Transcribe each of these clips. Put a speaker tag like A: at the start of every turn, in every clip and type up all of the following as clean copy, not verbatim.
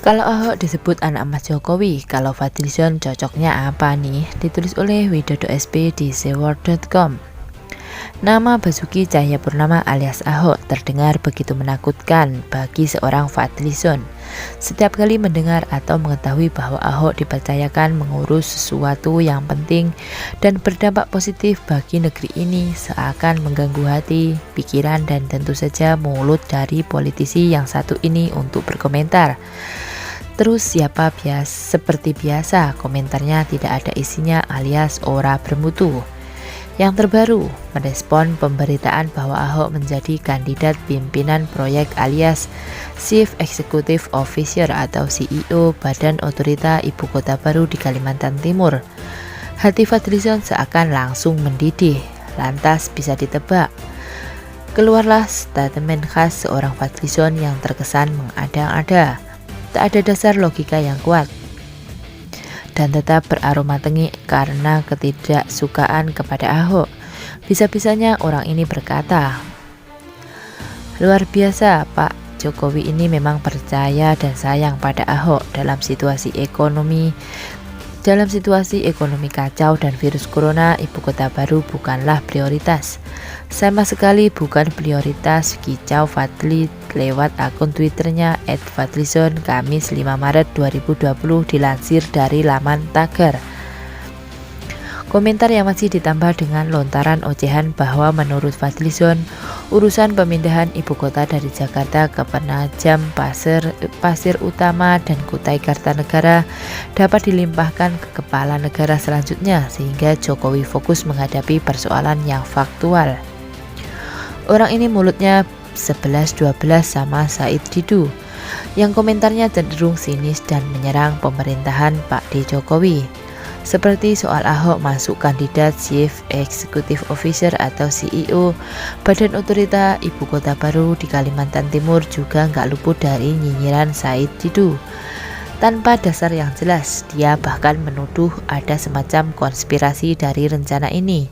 A: Kalau Ahok disebut anak emas Jokowi, kalau Fadlizon cocoknya apa nih? Ditulis oleh Widodo SP di seword.com. Nama Basuki Cahayapurnama alias Ahok terdengar begitu menakutkan bagi seorang Fadlizon. Setiap kali mendengar atau mengetahui bahwa Ahok dipercayakan mengurus sesuatu yang penting dan berdampak positif bagi negeri ini, seakan mengganggu hati, pikiran, dan tentu saja mulut dari politisi yang satu ini untuk berkomentar. Terus seperti biasa komentarnya tidak ada isinya alias ora bermutu. Yang terbaru, merespon pemberitaan bahwa Ahok menjadi kandidat pimpinan proyek alias Chief Executive Officer atau CEO Badan Otorita Ibu Kota Baru di Kalimantan Timur. Hati Fadlizon seakan langsung mendidih, lantas bisa ditebak. Keluarlah statement khas seorang Fadlizon yang terkesan mengada-ada. Tak ada dasar logika yang kuat dan tetap beraroma tengik karena ketidaksukaan kepada Ahok. Bisa-bisanya orang ini berkata, "Luar biasa, Pak Jokowi ini memang percaya dan sayang pada Ahok dalam situasi ekonomi kacau dan virus corona. Ibu Kota Baru bukanlah prioritas. Sama sekali bukan prioritas," kicau Fadli lewat akun Twitternya @fadlizon Kamis 5 Maret 2020 dilansir dari laman Tagar. Komentar yang masih ditambah dengan lontaran ocehan bahwa menurut Fadlizon, urusan pemindahan ibu kota dari Jakarta ke Penajam Pasir Utama dan Kutai Kartanegara dapat dilimpahkan ke kepala negara selanjutnya sehingga Jokowi fokus menghadapi persoalan yang faktual. Orang ini mulutnya 11-12 sama Said Didu, yang komentarnya cenderung sinis dan menyerang pemerintahan Pak D. Jokowi. Seperti soal Ahok masuk kandidat Chief Executive Officer atau CEO Badan Otorita Ibu Kota Baru di Kalimantan Timur juga nggak luput dari nyinyiran Said Didu. Tanpa dasar yang jelas, dia bahkan menuduh ada semacam konspirasi dari rencana ini,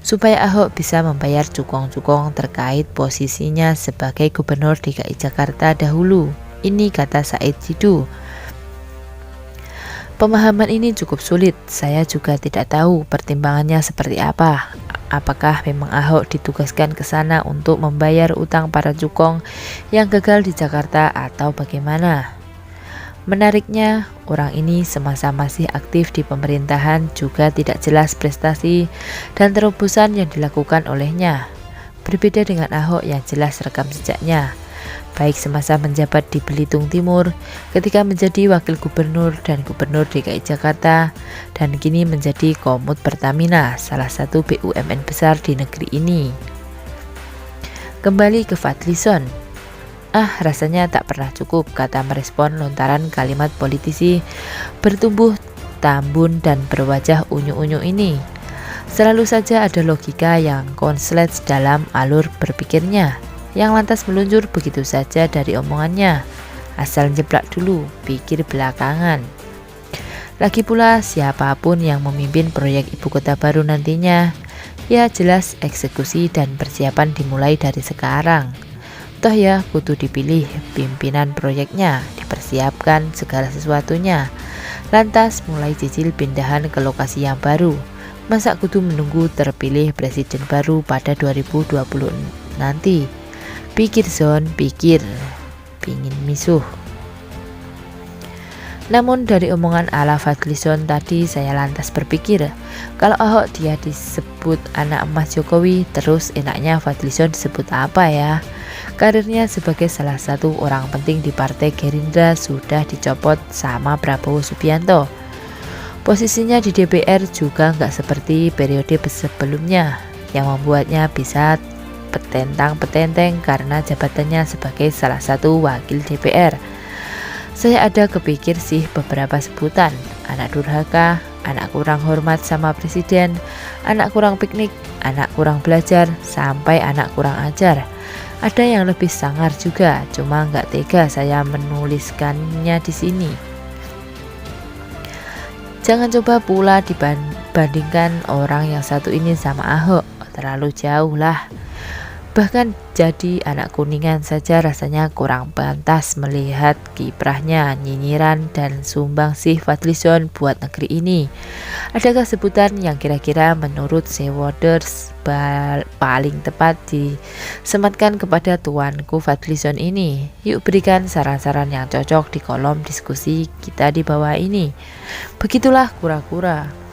A: supaya Ahok bisa membayar cukong-cukong terkait posisinya sebagai Gubernur DKI Jakarta dahulu. Ini kata Said Didu. Pemahaman ini cukup sulit, saya juga tidak tahu pertimbangannya seperti apa. Apakah memang Ahok ditugaskan ke sana untuk membayar utang para cukong yang gagal di Jakarta atau bagaimana? Menariknya, orang ini semasa masih aktif di pemerintahan juga tidak jelas prestasi dan terobosan yang dilakukan olehnya. Berbeda dengan Ahok yang jelas rekam jejaknya, baik semasa menjabat di Belitung Timur, ketika menjadi wakil gubernur dan gubernur DKI Jakarta, dan kini menjadi Komut Pertamina, salah satu BUMN besar di negeri ini. Kembali ke Fadlizon. Rasanya tak pernah cukup, kata merespon lontaran kalimat politisi bertumbuh tambun dan berwajah unyu-unyu ini. Selalu saja ada logika yang konslet dalam alur berpikirnya, yang lantas meluncur begitu saja dari omongannya. Asal jeplak dulu, pikir belakangan. Lagi pula siapapun yang memimpin proyek ibu kota baru nantinya, ya jelas eksekusi dan persiapan dimulai dari sekarang. Toh ya kudu dipilih pimpinan proyeknya, dipersiapkan segala sesuatunya. Lantas mulai cicil pindahan ke lokasi yang baru. Masa kudu menunggu terpilih presiden baru pada 2020 nanti? Pikir Zon, pikir. Pingin misuh. Namun dari omongan ala Fadlizon tadi saya lantas berpikir, kalau Ahok dia disebut anak emas Jokowi, terus enaknya Fadlizon disebut apa ya? Karirnya sebagai salah satu orang penting di Partai Gerindra sudah dicopot sama Prabowo Subianto. Posisinya di DPR juga nggak seperti periode sebelumnya, yang membuatnya bisa petentang-petenteng karena jabatannya sebagai salah satu wakil DPR. Saya ada kepikir sih beberapa sebutan, anak durhaka, anak kurang hormat sama presiden, anak kurang piknik, anak kurang belajar, sampai anak kurang ajar. Ada yang lebih sangar juga, cuma nggak tega saya menuliskannya di sini. Jangan coba pula dibandingkan orang yang satu ini sama Ahok, terlalu jauh lah. Bahkan jadi anak Kuningan saja rasanya kurang pantas melihat kiprahnya, nyinyiran dan sumbangsih Fadlizon buat negeri ini. Adakah sebutan yang kira-kira menurut Sewoders paling tepat disematkan kepada tuanku Fadlizon ini? Yuk berikan saran-saran yang cocok di kolom diskusi kita di bawah ini. Begitulah kura-kura.